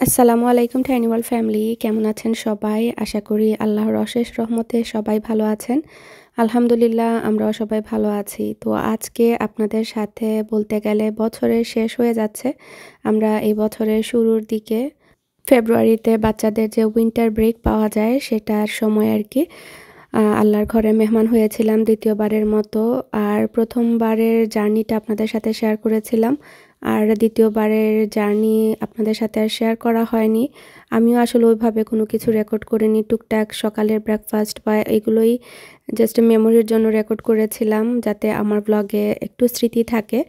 আসসালামু আলাইকুম টাইনিওয়াল ফ্যামিলি, কেমন আছেন সবাই? আশা করি আল্লাহর অশেষ রহমতে সবাই ভালো আছেন। আলহামদুলিল্লাহ, আমরাও সবাই ভালো আছি। তো আজকে আপনাদের সাথে বলতে গেলে বছরের শেষ হয়ে যাচ্ছে। আমরা এই বছরের শুরুর দিকে ফেব্রুয়ারিতে বাচ্চাদের যে উইন্টার ব্রেক পাওয়া যায় সেটার সময় আর কি আল্লাহর ঘরে মেহমান হয়েছিলাম দ্বিতীয়বারের মতো। আর প্রথমবারের জার্নিটা আপনাদের সাথে শেয়ার করেছিলাম, আর দ্বিতীয়বারের জার্নি আপনাদের সাথে আর শেয়ার করা হয়নি। আমিও আসলে ওইভাবে কোনো কিছু রেকর্ড করিনি, টুকটাক সকালের ব্রেকফাস্ট বা এগুলোই জাস্ট মেমোরির জন্য রেকর্ড করেছিলাম, যাতে আমার ব্লগে একটু স্মৃতি থাকে।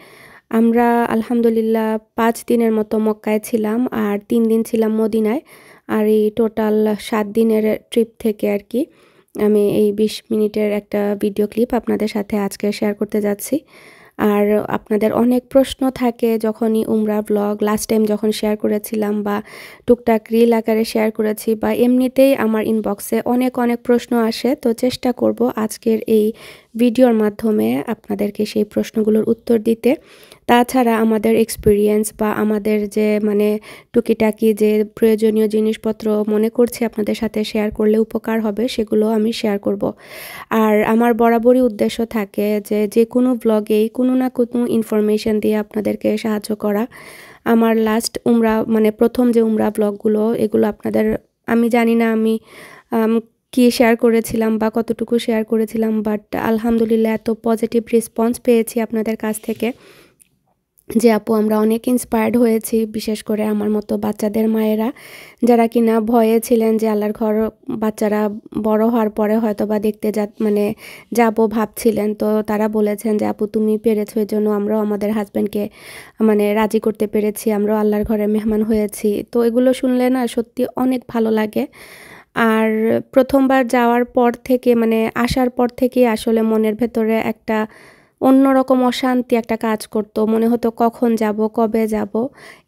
আমরা আলহামদুলিল্লাহ 5 দিনের মতো মক্কায় ছিলাম আর 3 দিন ছিলাম মদিনায়। আর এই টোটাল 7 দিনের ট্রিপ থেকে আর কি আমি এই 20 মিনিটের একটা ভিডিও ক্লিপ আপনাদের সাথে আজকে শেয়ার করতে যাচ্ছি। আর আপনাদের অনেক প্রশ্ন থাকে যখনই উমরা ব্লগ লাস্ট টাইম যখন শেয়ার করেছিলাম বা টুকটাক রিল আকারে শেয়ার করেছি বা এমনিতেই আমার ইনবক্সে অনেক অনেক প্রশ্ন আসে। তো চেষ্টা করব আজকের এই ভিডিওর মাধ্যমে আপনাদেরকে সেই প্রশ্নগুলোর উত্তর দিতে। তাছাড়া আমাদের এক্সপিরিয়েন্স বা আমাদের যে টুকিটাকি যে প্রয়োজনীয় জিনিসপত্র মনে করছি আপনাদের সাথে শেয়ার করলে উপকার হবে, সেগুলো আমি শেয়ার করব। আর আমার বরাবরই উদ্দেশ্য থাকে যে যে কোনো ব্লগেই কোনো না কোনো ইনফরমেশন দিয়ে আপনাদেরকে সাহায্য করা। আমার লাস্ট উমরা প্রথম যে উমরা ব্লগগুলো, এগুলো আপনাদের আমি জানি না আমি কি শেয়ার করেছিলাম বা কতটুকু শেয়ার করেছিলাম, বাট আলহামদুলিল্লাহ এত পজিটিভ রেসপন্স পেয়েছি আপনাদের কাছ থেকে যে আপু আমরা অনেক ইন্সপায়ার্ড হয়েছি, বিশেষ করে আমার মতো বাচ্চাদের মায়েরা যারা কিনা ভয়ে ছিলেন যে আল্লাহর ঘর বাচ্চারা বড় হওয়ার পরে হয়তো বা দেখতে যাবো ভাবছিলেন। তো তারা বলেছেন যে আপু তুমি পেরেছো, এর জন্য আমরাও আমাদের হাজব্যান্ডকে রাজি করতে পেরেছি, আমরাও আল্লাহর ঘরে মেহমান হয়েছি। তো এগুলো শুনলে না সত্যি অনেক ভালো লাগে। আর প্রথমবার যাওয়ার পর থেকে আসার পর থেকেই আসলে মনের ভেতরে একটা অন্যরকম অশান্তি একটা কাজ করতো, মনে হতো কখন যাব কবে যাব।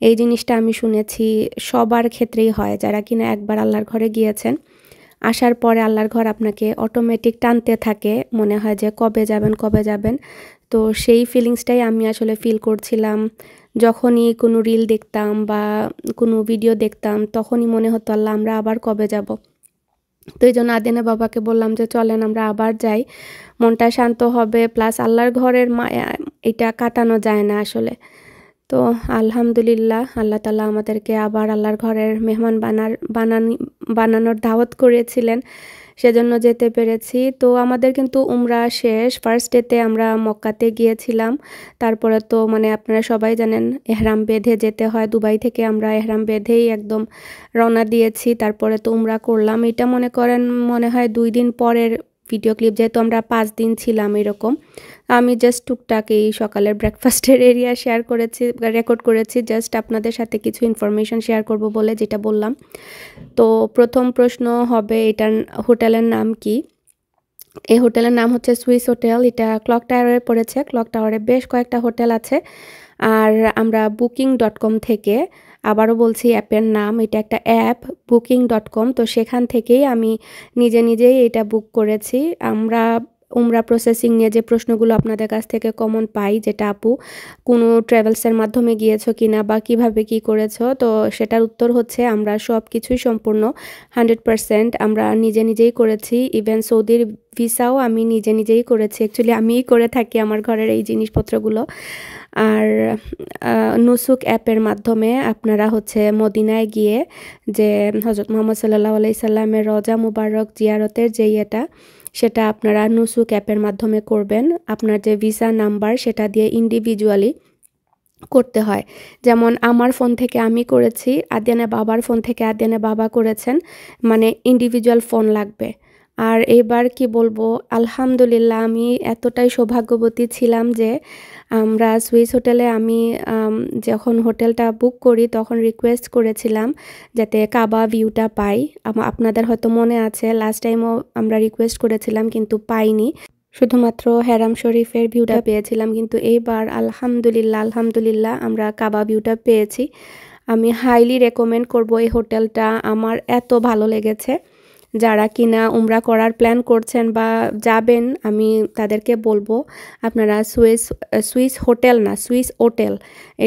এই জিনিসটা আমি শুনেছি সবার ক্ষেত্রেই হয়, যারা কিনা একবার আল্লাহর ঘরে গিয়েছেন। আসার পরে আল্লাহর ঘর আপনাকে অটোমেটিক টানতে থাকে, মনে হয় যে কবে যাবেন কবে যাবেন। তো সেই ফিলিংসটাই আমি আসলে ফিল করছিলাম। যখনই কোনো রিল দেখতাম বা কোনো ভিডিও দেখতাম তখনই মনে হতো আল্লাহ আমরা আবার কবে যাব। তো এই জন্য আদিনা বাবাকে বললাম যে চলেন আমরা আবার যাই, মনটা শান্ত হবে, প্লাস আল্লাহর ঘরের মায়া এটা কাটানো যায় না আসলে। তো আলহামদুলিল্লাহ আল্লাহ তাআলা আমাদেরকে আবার আল্লাহর ঘরের মেহমান বানানোর দাওয়াত করেছিলেন, সেজন্য যেতে পেরেছি। তো আমাদের কিন্তু উমরা শেষ, ফার্স্ট ডেতে আমরা মক্কাতে গিয়েছিলাম। তারপরে তো আপনারা সবাই জানেন এহরাম বেঁধে যেতে হয়, দুবাই থেকে আমরা এহরাম বেঁধেই একদম রওনা দিয়েছি। তারপরে তো উমরা করলাম, এটা মনে হয় 2 দিন পরের ভিডিও ক্লিপ, যেহেতু আমরা 5 দিন ছিলাম এরকম। আমি জাস্ট টুকটাক এই সকালের ব্রেকফাস্টের এরিয়া শেয়ার করেছি, রেকর্ড করেছি, জাস্ট আপনাদের সাথে কিছু ইনফরমেশন শেয়ার করব বলে যেটা বললাম। তো প্রথম প্রশ্ন হবে এটার হোটেলের নাম কি? এই হোটেলের নাম হচ্ছে সুইস হোটেল, এটা ক্লক টাওয়ারে পড়েছে। ক্লক টাওয়ারে বেশ কয়েকটা হোটেল আছে। আর আমরা booking.com থেকে, আবারও বলছি অ্যাপের নাম, এটা একটা অ্যাপ booking.com, তো সেখান থেকেই আমি নিজেই এটা বুক করেছি। আমরা উমরা প্রসেসিং নিয়ে যে প্রশ্নগুলো আপনাদের কাছ থেকে কমন পাই, যেটা আপু কোনো ট্রাভেলসের মাধ্যমে গিয়েছো কিনা বা কিভাবে কি করেছো, তো সেটার উত্তর হচ্ছে আমরা সব কিছুই সম্পূর্ণ 100% আমরা নিজেই করেছি। ইভেন সৌদির ভিসাও আমি নিজেই করেছি, অ্যাকচুয়ালি আমিই করে থাকি আমার ঘরের এই জিনিসপত্রগুলো। আর নুসুক অ্যাপের মাধ্যমে আপনারা মদিনায় গিয়ে যে হজরত মুহাম্মদ সাল্লাল্লাহু আলাইহি সাল্লামের রওজা মুবারক জিয়ারতের সেটা আপনারা নুসুক অ্যাপের মাধ্যমে করবেন। আপনার যে ভিসা নাম্বার সেটা দিয়ে ইন্ডিভিজুয়ালি করতে হয়। যেমন আমার ফোন থেকে আমি করেছি, আদিয়ানা বাবার ফোন থেকে আদিয়ানা বাবা করেছেন, ইন্ডিভিজুয়াল ফোন লাগবে। আর এবার কি বলবো, আলহামদুলিল্লাহ আমি এতটাই সৌভাগ্যবতী ছিলাম যে আমরা সুইস হোটেলে আমি যখন হোটেলটা বুক করি তখন রিকোয়েস্ট করেছিলাম যাতে কাবা ভিউটা পাই। আপনাদের হয়তো মনে আছে লাস্ট টাইমও আমরা রিকোয়েস্ট করেছিলাম কিন্তু পাইনি, শুধুমাত্র হেরাম শরীফের ভিউটা পেয়েছিলাম। কিন্তু এইবার আলহামদুলিল্লাহ আমরা কাবা ভিউটা পেয়েছি। আমি হাইলি রেকমেন্ড করব এই হোটেলটা, আমার এত ভালো লেগেছে যারা কিনা উমরা করার প্ল্যান করছেন বা যাবেন, আমি তাদেরকে বলবো আপনারা সুইস হোটেল না, সুইস হোটেল,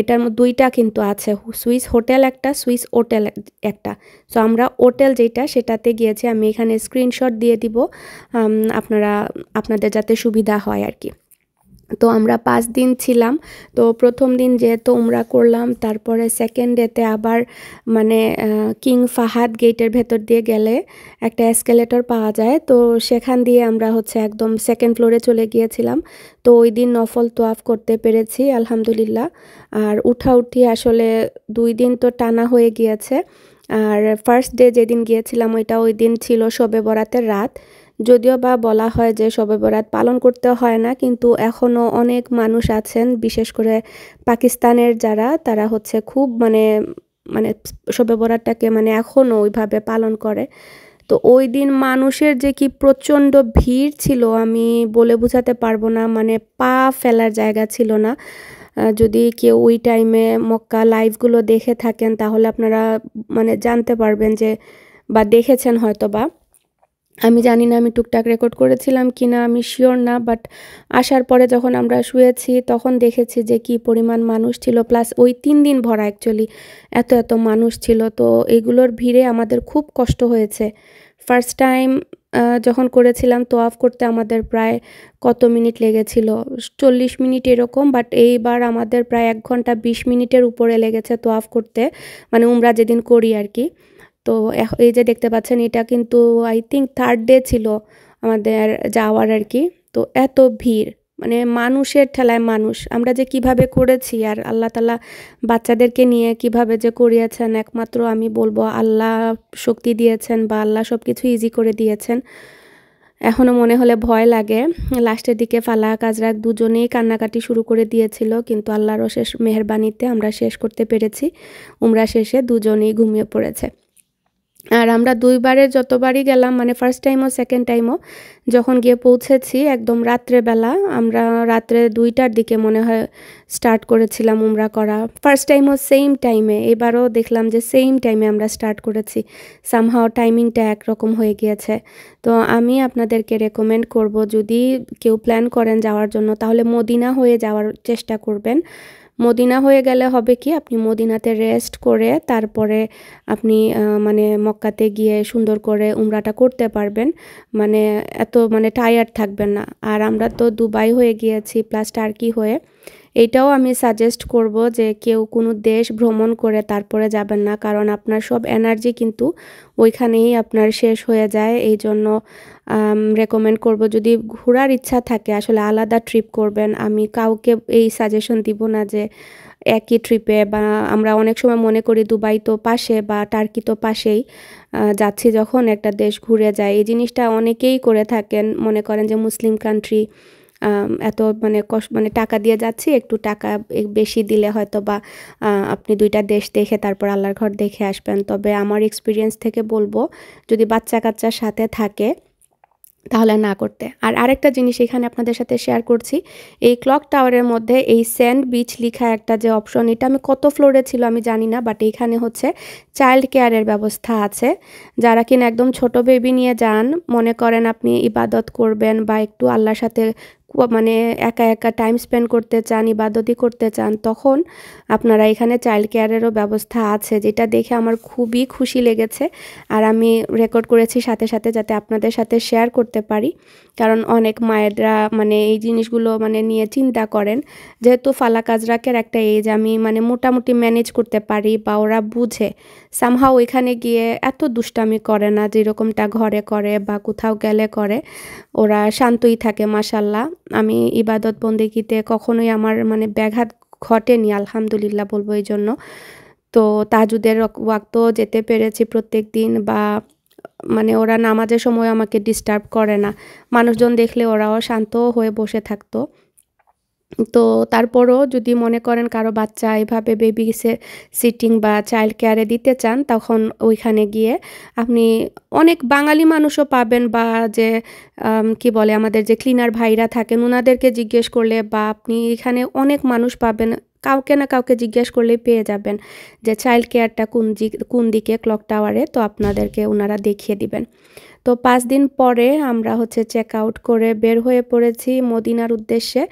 এটার দুইটা কিন্তু আছে, সুইস হোটেল একটা, সুইস হোটেল একটা। সো আমরা হোটেল যেটা সেটাতে গিয়েছি, আমি এখানে স্ক্রিনশট দিয়ে দিব, আপনারা আপনাদের যাতে সুবিধা হয় আর কি। তো আমরা 5 দিন ছিলাম। তো প্রথম দিন যেহেতু উমরা করলাম, তারপরে সেকেন্ড ডেতে আবার মানে কিং ফাহাদ গেটের ভেতর দিয়ে গেলে একটা এসকেলেটর পাওয়া যায়, তো সেখান দিয়ে আমরা হচ্ছে একদম সেকেন্ড ফ্লোরে চলে গিয়েছিলাম। তো ওই দিন নফল তোয়াফ করতে পেরেছি আলহামদুলিল্লাহ। আর উঠি আসলে 2 দিন তো টানা হয়ে গিয়েছে। আর ফার্স্ট ডে যেদিন গিয়েছিলাম ওই দিন ছিল শবে বরাতের রাত। যদিও বা বলা হয় যে শবে বরাত পালন করতে হয় না, কিন্তু এখনও অনেক মানুষ আছেন, বিশেষ করে পাকিস্তানের যারা, তারা হচ্ছে খুব মানে মানে শবে বরাতটাকে মানে এখনও ওইভাবে পালন করে। তো ওই দিন মানুষের যে কি প্রচণ্ড ভিড় ছিল আমি বলে বোঝাতে পারবো না, মানে পা ফেলার জায়গা ছিল না। যদি কেউ ওই টাইমে মক্কা লাইভগুলো দেখে থাকেন তাহলে আপনারা মানে জানতে পারবেন যে, বা দেখেছেন হয়তো বা, আমি জানি না আমি টুকটাক রেকর্ড করেছিলাম কি না, আমি শিওর না, বাট আসার পরে যখন আমরা শুয়েছি তখন দেখেছি যে কি পরিমাণ মানুষ ছিল, প্লাস ওই 3 দিন ভরা অ্যাকচুয়ালি এত মানুষ ছিল। তো এগুলোর ভিড়ে আমাদের খুব কষ্ট হয়েছে। ফার্স্ট টাইম যখন করেছিলাম তোয়াফ করতে আমাদের প্রায় কত মিনিট লেগেছিল, 40 মিনিট এরকম, বাট এইবার আমাদের প্রায় 1 ঘন্টা 20 মিনিটের উপরে লেগেছে তোয়াফ করতে, মানে উমরা যেদিন করি আর কি। তো এই যে দেখতে পাচ্ছেন এটা কিন্তু আই থিঙ্ক থার্ড ডে ছিল আমাদের যাওয়ার আর কি। তো এত ভিড়, মানে মানুষের ঠেলায় মানুষ, আমরা যে কিভাবে করেছি আর আল্লাহ তাআলা বাচ্চাদেরকে নিয়ে কিভাবে যে করিয়েছেন, একমাত্র আমি বলবো আল্লাহ শক্তি দিয়েছেন বা আল্লাহ সব কিছু ইজি করে দিয়েছেন। এখনও মনে হলে ভয় লাগে। লাস্টের দিকে ফালাক আজরাক দুজনেই কান্নাকাটি শুরু করে দিয়েছিল, কিন্তু আল্লাহর অশেষ মেহেরবানিতে আমরা শেষ করতে পেরেছি। উমরা শেষে দুজনেই ঘুমিয়ে পড়েছে। আর আমরা 2 বারে যতবারই গেলাম, মানে ফার্স্ট টাইমও সেকেন্ড টাইমও যখন গিয়ে পৌঁছেছি একদম রাত্রেবেলা, আমরা রাত্রে 2টার দিকে মনে হয় স্টার্ট করেছিলাম উমরা করা। ফার্স্ট টাইমও সেম টাইমে, এবারও দেখলাম যে সেম টাইমে আমরা স্টার্ট করেছি, সামহাও টাইমিংটা একরকম হয়ে গিয়েছে। তো আমি আপনাদেরকে রেকমেন্ড করব, যদি কেউ প্ল্যান করেন যাওয়ার জন্য তাহলে মদিনা হয়ে যাওয়ার চেষ্টা করবেন। মদিনা হয়ে গেলে হবে কি, আপনি মদিনাতে রেস্ট করে তারপরে আপনি মানে মক্কাতে গিয়ে সুন্দর করে উমরাটা করতে পারবেন, মানে এত মানে টায়ার্ড থাকবেন না। আর আমরা তো দুবাই হয়ে গিয়েছি প্লাস টার্কি হয়ে, এইটাও আমি সাজেস্ট করব যে কেউ কোনো দেশ ভ্রমণ করে তারপরে যাবেন না, কারণ আপনার সব এনার্জি কিন্তু ওইখানেই আপনার শেষ হয়ে যায়। এই জন্য রেকমেন্ড করব, যদি ঘোরার ইচ্ছা থাকে আসলে আলাদা ট্রিপ করবেন। আমি কাউকে এই সাজেশন দিব না যে একই ট্রিপে, বা আমরা অনেক সময় মনে করি দুবাই তো পাশে বা টার্কি তো পাশেই, যাচ্ছি যখন একটা দেশ ঘুরে যায়, এই জিনিসটা অনেকেই করে থাকেন, মনে করেন যে মুসলিম কান্ট্রি, এত মানে টাকা দিয়ে যাচ্ছি, একটু টাকা বেশি দিলে হয়তো বা আপনি 2টা দেশ দেখে তারপর আল্লাহর ঘর দেখে আসবেন। তবে আমার এক্সপিরিয়েন্স থেকে বলবো, যদি বাচ্চা কাচ্চার সাথে থাকে তাহলে না করতে। আর আরেকটা জিনিস এখানে আপনাদের সাথে শেয়ার করছি, এই ক্লক টাওয়ারের মধ্যে এই স্যান্ড বিচ লিখা একটা যে অপশন, এটা আমি কত ফ্লোরে ছিল আমি জানি না, বাট এইখানে হচ্ছে চাইল্ড কেয়ারের ব্যবস্থা আছে। যারা কিনা একদম ছোট বেবি নিয়ে যান, মনে করেন আপনি ইবাদত করবেন বা একটু আল্লাহর সাথে মানে একা একা টাইম স্পেন্ড করতে চান, ইবাদতই করতে চান, তখন আপনারা এখানে চাইল্ড কেয়ারেরও ব্যবস্থা আছে, যেটা দেখে আমার খুবই খুশি লেগেছে। আর আমি রেকর্ড করেছি সাথে সাথে যাতে আপনাদের সাথে শেয়ার করতে পারি, কারণ অনেক মায়েরা মানে এই জিনিসগুলো মানে নিয়ে চিন্তা করেন। যেহেতু ফালাক আজরাকের একটা এজ আমি মানে মোটামুটি ম্যানেজ করতে পারি বা ওরা বুঝে, সামহাও ওইখানে গিয়ে এত দুষ্টামি করে না যেরকমটা ঘরে করে বা কোথাও গেলে করে, ওরা শান্তই থাকে মাশাল্লাহ। আমি ইবাদত বন্দেগীতে কখনোই আমার মানে ব্যাঘাত ঘটেনি আলহামদুলিল্লাহ বলবো এই জন্য। তো তাহাজ্জুদের ওয়াক্তও যেতে পেরেছি প্রত্যেক দিন, বা মানে ওরা নামাজের সময় আমাকে ডিস্টার্ব করে না, মানুষজন দেখলে ওরাও শান্ত হয়ে বসে থাকতো। তো তারপরও যদি মনে করেন কারো বাচ্চা এভাবে বেবি সিটিং বা চাইল্ড কেয়ারে দিতে চান, তখন ওইখানে গিয়ে আপনি অনেক বাঙালি মানুষও পাবেন, বা যে কি বলে আমাদের যে ক্লিনার ভাইরা থাকেন ওনাদেরকে জিজ্ঞেস করলে, বা আপনি এখানে অনেক মানুষ পাবেন কাউকে না কাউকে জিজ্ঞেস করলেই পেয়ে যাবেন যে চাইল্ড কেয়ারটা কোন দিকে ক্লক টাওয়ারে, তো আপনাদেরকে ওনারা দেখিয়ে দিবেন। তো 5 দিন পরে আমরা হচ্ছে চেক আউট করে বের হয়ে পড়েছি মদিনার উদ্দেশ্যে।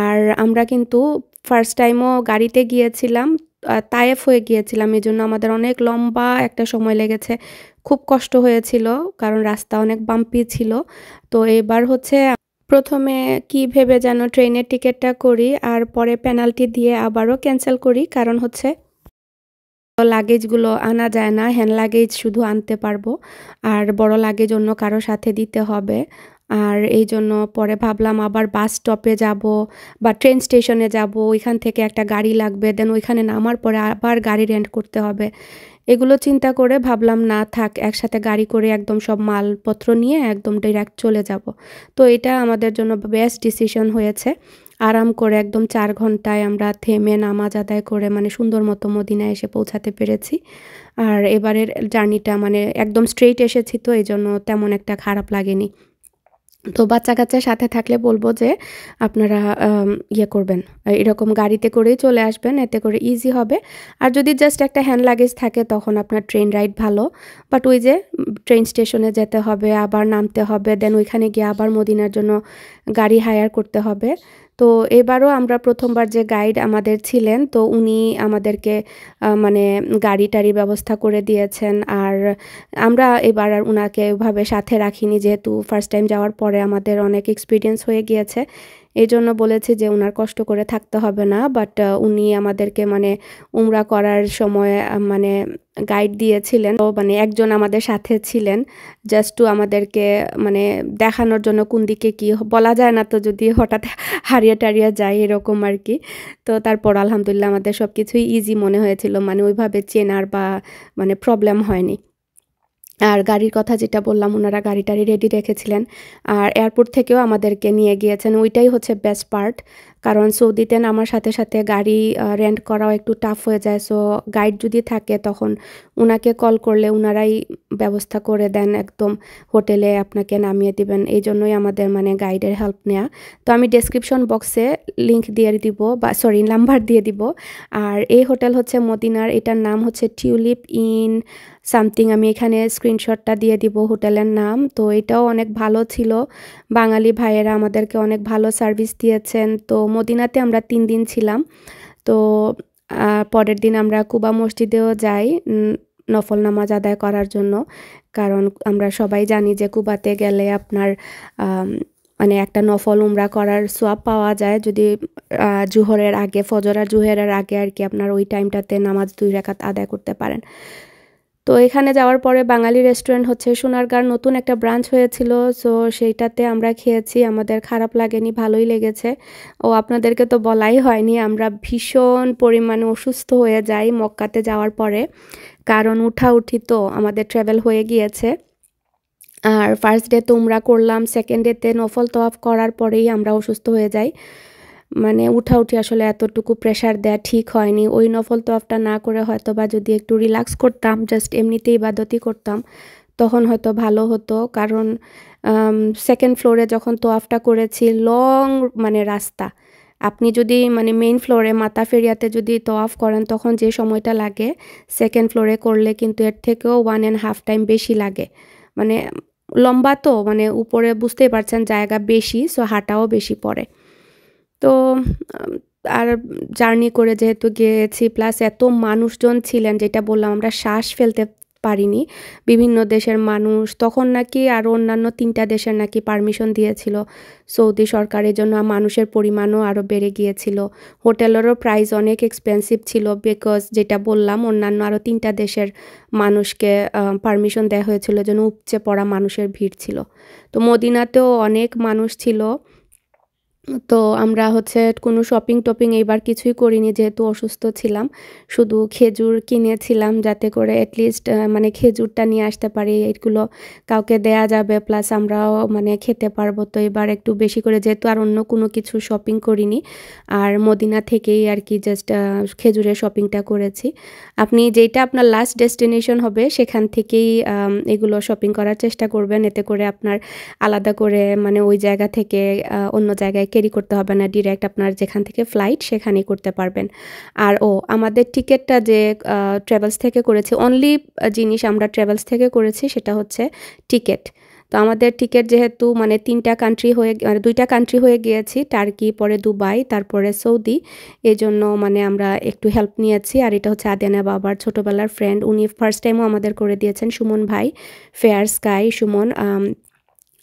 আর আমরা কিন্তু ফার্স্ট টাইমও গাড়িতে গিয়েছিলাম, তায়েফ হয়ে গিয়েছিলাম, এই জন্য আমাদের অনেক লম্বা একটা সময় লেগেছে, খুব কষ্ট হয়েছিল কারণ রাস্তা অনেক বাম্পি ছিল। তো এবার হচ্ছে প্রথমে কি ভেবে যেন ট্রেনের টিকিটটা করি, আর পরে পেনাল্টি দিয়ে আবারও ক্যান্সেল করি, কারণ হচ্ছে লাগেজগুলো আনা যায় না, হ্যান্ড লাগেজ শুধু আনতে পারবো, আর বড় লাগেজ অন্য কারো সাথে দিতে হবে। আর এই জন্য পরে ভাবলাম আবার বাস স্টপে যাব বা ট্রেন স্টেশনে যাব, ওইখান থেকে একটা গাড়ি লাগবে, দেন ওইখানে নামার পরে আবার গাড়ি রেন্ট করতে হবে। এগুলো চিন্তা করে ভাবলাম না থাক, একসাথে গাড়ি করে একদম সব মালপত্র নিয়ে একদম ডিরেক্ট চলে যাব। তো এটা আমাদের জন্য বেস্ট ডিসিশন হয়েছে। আরাম করে একদম 4 ঘন্টায় আমরা থেমে নামাজ আদায় করে মানে সুন্দর মতো মদিনায় এসে পৌঁছাতে পেরেছি। আর এবারের জার্নিটা মানে একদম স্ট্রেইট এসেছি, তো এই জন্য তেমন একটা খারাপ লাগেনি। তো বাচ্চা-কাচ্চা সাথে থাকলে বলব যে আপনারা ইয়ে করবেন, এরকম গাড়িতে করেই চলে আসবেন, এতে করে ইজি হবে। আর যদি জাস্ট একটা হ্যান্ড লাগেজ থাকে তখন আপনার ট্রেন রাইড ভালো। বাট ওই যে ট্রেন স্টেশনে যেতে হবে, আবার নামতে হবে, দেন ওইখানে গিয়ে আবার মদিনার জন্য গাড়ি হায়ার করতে হবে। তো এবারও আমরা প্রথমবার যে গাইড আমাদের ছিলেন, তো উনি আমাদেরকে মানে গাড়ি-টাড়ির ব্যবস্থা করে দিয়েছেন। আর আমরা এবার আর উনাকে ওইভাবে সাথে রাখিনি, যেহেতু ফার্স্ট টাইম যাওয়ার পরে আমাদের অনেক এক্সপিরিয়েন্স হয়ে গিয়েছে। এইজন্য বলেছি যে উনার কষ্ট করে থাকতে হবে না। বাট উনি আমাদেরকে মানে উমরা করার সময় মানে গাইড দিয়েছিলেন। তো মানে একজন আমাদের সাথে ছিলেন জাস্ট টু আমাদেরকে মানে দেখানোর জন্য কোন দিকে কি বলা যায় না, তো যদি হঠাৎ হারিয়ে টারিয়ে যায় এরকম আর কি। তো তারপর আলহামদুলিল্লাহ আমাদের সব কিছুই ইজি মনে হয়েছিল, মানে ওইভাবে চেনার বা মানে প্রবলেম হয়নি। আর গাড়ির কথা যেটা বললাম, ওনারা গাড়ি-টাড়ি রেডি রেখেছিলেন। আর এয়ারপোর্ট থেকেও আমাদেরকে নিয়ে গিয়েছেন, ওইটাই হচ্ছে বেস্ট পার্ট। কারণ সৌদিতে নামার সাথে সাথে গাড়ি রেন্ট করাও একটু টাফ হয়ে যায়। সো গাইড যদি থাকে তখন উনাকে কল করলে উনারাই ব্যবস্থা করে দেন, একদম হোটেলে আপনাকে নামিয়ে দিবেন। এই জন্যই আমাদের মানে গাইডের হেল্প নেওয়া। তো আমি ডেসক্রিপশন বক্সে লিঙ্ক দিয়ে দিব, বা সরি নাম্বার দিয়ে দিব। আর এই হোটেল হচ্ছে মদিনার, এটার নাম হচ্ছে টিউলিপ ইন সামথিং, আমি এখানে স্ক্রিনশটটা দিয়ে দিব হোটেলের নাম। তো এটাও অনেক ভালো ছিল, বাঙালি ভাইয়েরা আমাদেরকে অনেক ভালো সার্ভিস দিয়েছেন। তো মদিনাতে আমরা 3 দিন ছিলাম। তো পরের দিন আমরা কুবা মসজিদেও যাই নফল নামাজ আদায় করার জন্য, কারণ আমরা সবাই জানি যে কুবাতে গেলে আপনার মানে একটা নফল উমরা করার সোয়াব পাওয়া যায় যদি জুহরের আগে, ফজর আর জুহরের আগে আর কি, আপনার ওই টাইমটাতে নামাজ 2 রাকাত আদায় করতে পারেন। তো এখানে যাওয়ার পরে বাঙালি রেস্টুরেন্ট হচ্ছে সোনারগাঁর নতুন একটা ব্রাঞ্চ হয়েছিল, সো সেইটাতে আমরা খেয়েছি, আমাদের খারাপ লাগেনি, ভালোই লেগেছে। ও আপনাদেরকে তো বলাই হয়নি, আমরা ভীষণ পরিমাণে অসুস্থ হয়ে যাই মক্কাতে যাওয়ার পরে, কারণ উঠাউঠি তো আমাদের ট্রাভেল হয়ে গিয়েছে। আর ফার্স্ট ডে তো উমরা করলাম, সেকেন্ড ডেতে নফল তওয়াফ করার পরেই আমরা অসুস্থ হয়ে যাই। মানে উঠাউঠি আসলে এতটুকু প্রেশার দেয়া ঠিক হয়নি। ওই নফল তওয়াফটা না করে হয়তো বা যদি একটু রিল্যাক্স করতাম, জাস্ট এমনিতে ইবাদতই করতাম, তখন হয়তো ভালো হতো। কারণ সেকেন্ড ফ্লোরে যখন তওয়াফটা করেছি, লং মানে রাস্তা, আপনি যদি মানে মেইন ফ্লোরে মাতা ফেরিয়াতে যদি তওয়াফ করেন তখন যে সময়টা লাগে, সেকেন্ড ফ্লোরে করলে কিন্তু এর থেকেও 1.5 টাইম বেশি লাগে। মানে লম্বা তো, মানে উপরে বুঝতেই পারছেন জায়গা বেশি, সো হাঁটাও বেশি পড়ে। তো আর জার্নি করে যেহেতু গিয়েছি, প্লাস এত মানুষজন ছিলেন, যেটা বললাম আমরা শ্বাস ফেলতে পারিনি, বিভিন্ন দেশের মানুষ। তখন নাকি আরও অন্যান্য 3টা দেশের নাকি পারমিশন দিয়েছিল সৌদি সরকারের জন্য, মানুষের পরিমাণও আরও বেড়ে গিয়েছিল। হোটেলেরও প্রাইস অনেক এক্সপেন্সিভ ছিল, বিকজ যেটা বললাম অন্যান্য আরও 3টা দেশের মানুষকে পারমিশন দেওয়া হয়েছিল, যেন উপচে পড়া মানুষের ভিড় ছিল। তো মদিনাতেও অনেক মানুষ ছিল। তো আমরা হচ্ছে কোনো শপিং-টপিং এইবার কিছুই করিনি, যেহেতু অসুস্থ ছিলাম। শুধু খেজুর কিনেছিলাম যাতে করে এটলিস্ট মানে খেজুরটা নিয়ে আসতে পারি, এগুলো কাউকে দেয়া যাবে, প্লাস আমরাও মানে খেতে পারবো। তো এবার একটু বেশি করে, যেহেতু আর অন্য কোনো কিছু শপিং করিনি, আর মদিনা থেকেই আর কি জাস্ট খেজুরের শপিংটা করেছি। আপনি যেইটা আপনার লাস্ট ডেস্টিনেশন হবে সেখান থেকেই এগুলো শপিং করার চেষ্টা করবেন, এতে করে আপনার আলাদা করে মানে ওই জায়গা থেকে অন্য জায়গায় ক্যারি করতে হবে না, ডিরেক্ট আপনার যেখান থেকে ফ্লাইট সেখানেই করতে পারবেন। আর আমাদের টিকিটটা যে ট্রাভেলস থেকে করেছি, অনলি জিনিস আমরা ট্রাভেলস থেকে করেছি সেটা হচ্ছে টিকিট। তো আমাদের টিকিট যেহেতু মানে 2টা কান্ট্রি হয়ে গিয়েছি, টার্কি, পরে দুবাই, তারপরে সৌদি, এই জন্য মানে আমরা একটু হেল্প নিয়েছি। আর এটা হচ্ছে আদিয়ানা বাবার ছোটোবেলার ফ্রেন্ড, উনি ফার্স্ট টাইমও আমাদের করে দিয়েছেন, সুমন ভাই, ফেয়ার স্কাই সুমন,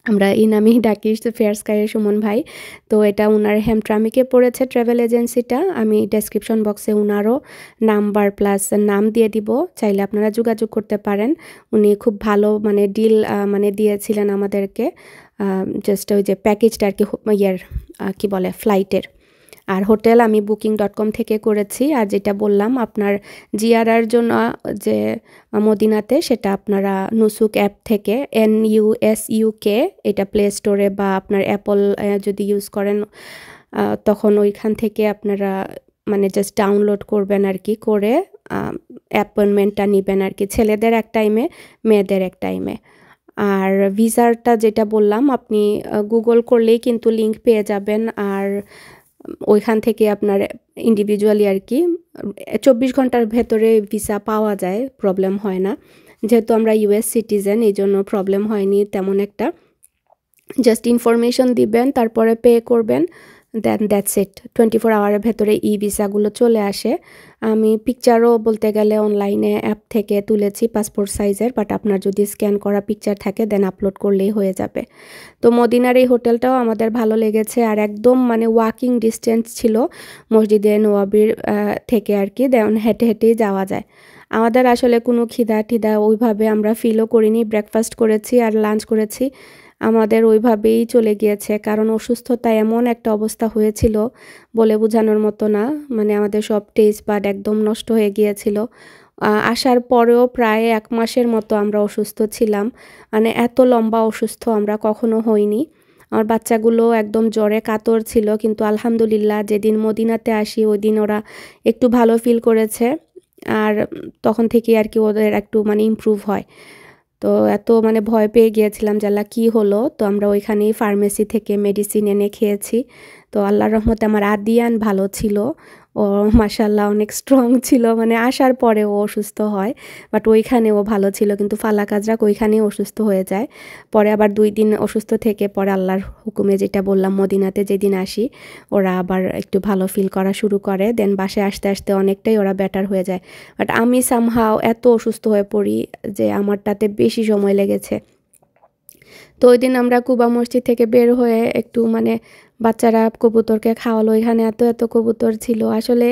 আমরা এই নামেই ডাকি, ফেয়ার স্কাইয়ের সুমন ভাই। তো এটা ওনার হ্যামট্রামিকে পড়েছে ট্রাভেল এজেন্সিটা। আমি ডেসক্রিপশন বক্সে ওনারও নাম্বার প্লাস নাম দিয়ে দিব, চাইলে আপনারা যোগাযোগ করতে পারেন। উনি খুব ভালো মানে ডিল মানে দিয়েছিলেন আমাদেরকে, জাস্ট ওই যে প্যাকেজটা আর কি, কি বলে ফ্লাইটের। আর হোটেল আমি booking.com থেকে করেছি। আর যেটা বললাম আপনার জিয়ারার জন্য যে মদিনাতে, সেটা আপনারা নুসুক অ্যাপ থেকে, NUSUK, এটা প্লে স্টোরে বা আপনার অ্যাপল যদি ইউজ করেন তখন ওইখান থেকে আপনারা মানে জাস্ট ডাউনলোড করবেন আর কি, করে অ্যাপয়েন্টমেন্টটা নেবেন আর কি, ছেলেদের এক টাইমে, মেয়েদের এক টাইমে। আর ভিসারটা যেটা বললাম, আপনি গুগল করলেই কিন্তু লিঙ্ক পেয়ে যাবেন। আর ওইখান থেকে আপনার ইন্ডিভিজুয়ালি আর কি 24 ঘন্টার ভেতরে ভিসা পাওয়া যায়, প্রবলেম হয় না। যেহেতু আমরা US সিটিজেন, এই জন্য প্রবলেম হয়নি তেমন একটা। জাস্ট ইনফরমেশন দিবেন, তারপরে পে করবেন, দেন দ্যাটস ইট। 24 আওয়ারের ভেতরে ভিসাগুলো চলে আসে। আমি পিকচারও বলতে গেলে অনলাইনে অ্যাপ থেকে তুলেছি পাসপোর্ট সাইজের, বাট আপনার যদি স্ক্যান করা পিকচার থাকে দেন আপলোড করলেই হয়ে যাবে। তো মদিনার এই হোটেলটাও আমাদের ভালো লেগেছে, আর একদম মানে ওয়াকিং ডিস্টেন্স ছিল মসজিদে নওয়াবির থেকে আর কি, দেন হেঁটে হেঁটেই যাওয়া যায়। আমাদের আসলে কোনো খিদা ওইভাবে আমরা ফিলও করিনি, ব্রেকফাস্ট করেছি আর লাঞ্চ করেছি, আমাদের ওইভাবেই চলে গিয়েছে। কারণ অসুস্থতা এমন একটা অবস্থা হয়েছিল বলে বোঝানোর মতো না, মানে আমাদের সব টেস্ট বাড একদম নষ্ট হয়ে গিয়েছিল। আসার পরেও প্রায় 1 মাসের মতো আমরা অসুস্থ ছিলাম, মানে এত লম্বা অসুস্থ আমরা কখনো হইনি। আমার বাচ্চাগুলো একদম জ্বরে কাতর ছিল, কিন্তু আলহামদুলিল্লাহ যেদিন মদিনাতে আসি ওই দিন ওরা একটু ভালো ফিল করেছে, আর তখন থেকে আর কি ওদের একটু মানে ইমপ্রুভ হয়। তো এত মানে ভয় পেয়ে গিয়েছিলাম যে আল্লাহ কী হলো। তো আমরা ওইখানেই ফার্মেসি থেকে মেডিসিন এনে খেয়েছি। তো আল্লাহর রহমতে আমার আদিয়ান ভালো ছিল, ও মাশাআল্লাহ অনেক স্ট্রং ছিল, মানে আসার পরে ও অসুস্থ হয়, বাট ওইখানে ও ভালো ছিল। কিন্তু ফালাক আজরাক ওইখানেই অসুস্থ হয়ে যায়, পরে আবার 2 দিন অসুস্থ থেকে পরে আল্লাহর হুকুমে যেটা বললাম মদিনাতে যেদিন আসি ওরা আবার একটু ভালো ফিল করা শুরু করে, দেন বাসায় আসতে আসতে অনেকটাই ওরা বেটার হয়ে যায়। বাট আমি সামহাও এত অসুস্থ হয়ে পড়ি যে আমারটাতে বেশি সময় লেগেছে। তো ওই দিন আমরা কুবা মসজিদ থেকে বের হয়ে একটু মানে বাচ্চারা কবুতরকে খাওয়ালো, এখানে এত কবুতর ছিল। আসলে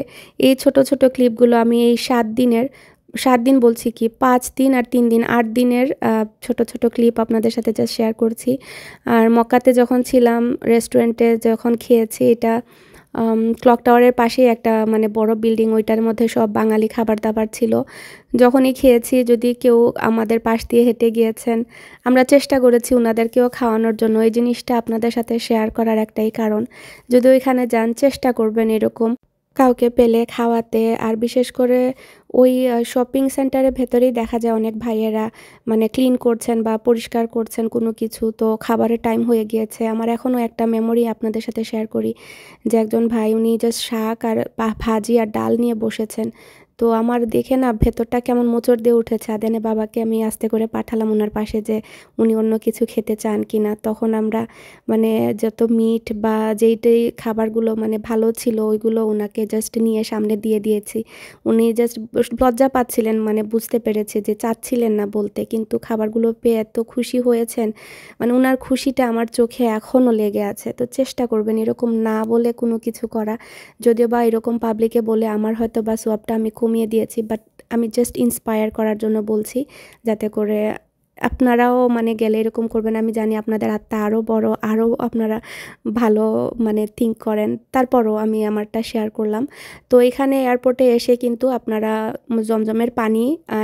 এই ছোট ছোট ক্লিপগুলো আমি এই 7 দিন বলছি কি 5 দিন আর 3 দিন 8 দিনের ছোট ছোট ক্লিপ আপনাদের সাথে জাস্ট শেয়ার করছি। আর মক্কাতে যখন ছিলাম রেস্টুরেন্টে যখন খেয়েছি, এটা ক্লক টাওয়ারের পাশেই একটা মানে বড় বিল্ডিং, ওইটার মধ্যে সব বাঙালি খাবার দাবার ছিল। যখনই খেয়েছি, যদি কেউ আমাদের পাশ দিয়ে হেঁটে গিয়েছেন, আমরা চেষ্টা করেছি ওনাদেরকেও খাওয়ানোর জন্য। এই জিনিসটা আপনাদের সাথে শেয়ার করার একটাই কারণ, যদি ওইখানে যান চেষ্টা করবেন এরকম কাউকে পেলে খাওয়াতে। আর বিশেষ করে ওই শপিং সেন্টারের ভেতরেই দেখা যায় অনেক ভাইয়েরা মানে ক্লিন করছেন বা পরিষ্কার করছেন কোনো কিছু। তো খাবারের টাইম হয়ে গিয়েছে। আমার এখনও একটা মেমোরি আপনাদের সাথে শেয়ার করি, যে একজন ভাই উনি জাস্ট শাক আর ভাজি আর ডাল নিয়ে বসেছেন। তো আমার দেখে না ভেতরটা কেমন মোচড় দিয়ে উঠেছে। আদেনে বাবাকে আমি আস্তে করে পাঠালাম ওনার পাশে যে উনি অন্য কিছু খেতে চান কি না। তখন আমরা মানে যত মিট বা যেইটাই খাবারগুলো মানে ভালো ছিল ওইগুলো ওনাকে জাস্ট নিয়ে সামনে দিয়ে দিয়েছি। উনি জাস্ট লজ্জা পাচ্ছিলেন, মানে বুঝতে পেরেছে যে চাচ্ছিলেন না বলতে, কিন্তু খাবারগুলো পেয়ে এত খুশি হয়েছেন, মানে ওনার খুশিটা আমার চোখে এখনও লেগে আছে। তো চেষ্টা করবেন এরকম না বলে কোনো কিছু করা। যদিও বা এরকম পাবলিকে বলে আমার হয়তো বা সোয়াবটা আমি কমিয়ে দিয়েছি, বাট আমি জাস্ট ইন্সপায়ার করার জন্য বলছি, যাতে করে আপনারাও মানে গেলে এরকম করবেন। আমি জানি আপনাদের আত্মা আরও বড়, আরও আপনারা ভালো মানে থিঙ্ক করেন, তারপরও আমি আমারটা শেয়ার করলাম। তো এখানে এয়ারপোর্টে এসে কিন্তু আপনারা জমজমের পানি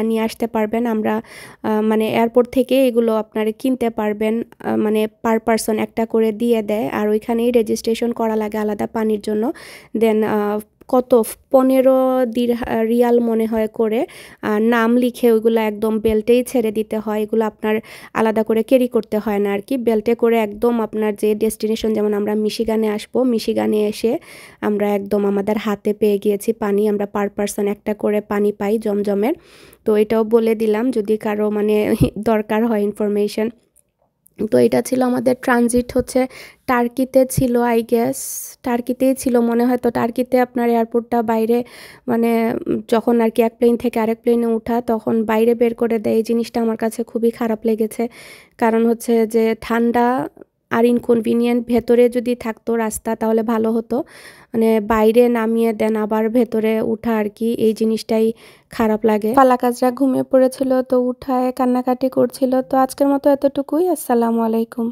নিয়ে আসতে পারবেন। আমরা মানে এয়ারপোর্ট থেকে এগুলো আপনারা কিনতে পারবেন, মানে পার পারসন একটা করে দিয়ে দেয়। আর ওইখানেই রেজিস্ট্রেশন করা লাগে আলাদা পানির জন্য। দেন কত 15 রিয়াল মনে হয় করে নাম লিখে ওইগুলো একদম বেল্টেই ছেড়ে দিতে হয়। এগুলো আপনার আলাদা করে ক্যারি করতে হয় না আর কি। বেল্টে করে একদম আপনার যে ডেস্টিনেশন, যেমন আমরা মিশিগানে আসবো, মিশিগানে এসে আমরা একদম আমাদের হাতে পেয়ে গিয়েছি পানি। আমরা পার পারসন একটা করে পানি পাই জমজমের। তো এটাও বলে দিলাম যদি কারো মানে দরকার হয় ইনফরমেশন। তো এটা ছিল আমাদের ট্রানজিট হচ্ছে টার্কিতে ছিল, আই গেস টার্কিতেই ছিল মনে হয়। তো টার্কিতে আপনার এয়ারপোর্টটা বাইরে মানে যখন আর কি এক প্লেন থেকে আরেক প্লেনে ওঠা তখন বাইরে বের করে দেয়। এই জিনিসটা আমার কাছে খুবই খারাপ লেগেছে, কারণ হচ্ছে যে ঠান্ডা আর ইনকনভিনিয়েন্ট। ভেতরে যদি থাকতো রাস্তা তাহলে ভালো হতো, মানে বাইরে নামিয়ে দেন আবার ভেতরে উঠা আর কি, এই জিনিসটাই খারাপ লাগে। ফালাকাজরা ঘুমিয়ে পড়েছিল, তো উঠায় কান্নাকাটি করছিল। তো আজকের মতো এতটুকুই। আসসালামু আলাইকুম।